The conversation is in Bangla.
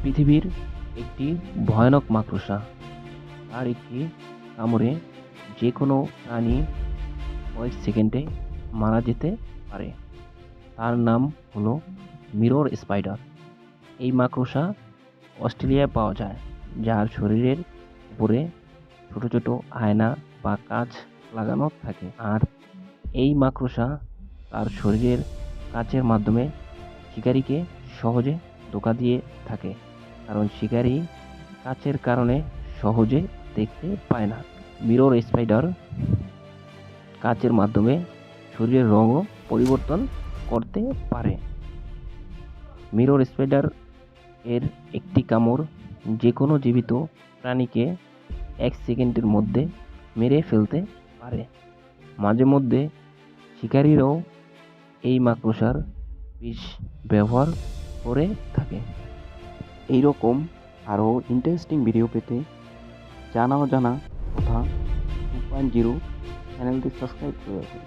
পৃথিবীর একটি ভয়ানক মাকড়সা। তার একটি কামড়ে যে কোনো প্রাণী কয়েক সেকেন্ডে মারা যেতে পারে। তার নাম হলো মিরর স্পাইডার। এই মাকড়সা অস্ট্রেলিয়ায় পাওয়া যায়, যার শরীরের উপরে ছোট ছোট আয়না বা কাঁচ লাগানো থাকে। আর এই মাকড়সা তার শরীরের কাঁচের মাধ্যমে শিকারীকে সহজে ধোঁকা দিয়ে থাকে, কারণ শিকারী কাঁচের কারণে সহজে দেখতে পায় না। মিরর স্পাইডার কাঁচের মাধ্যমে শরীরের রঙও পরিবর্তন করতে পারে। মিরর স্পাইডার এর একটি কামড় যে কোনো জীবিত প্রাণীকে 1 সেকেন্ডের মধ্যে মেরে ফেলতে পারে। মাঝে মধ্যে শিকারীরাও এই মাকড়সার বিষ ব্যবহার করে থাকে। এইরকম আরও ইন্টারেস্টিং ভিডিও পেতে জানা অজানা কথা 2.0 চ্যানেলটি সাবস্ক্রাইব করে রাখুন।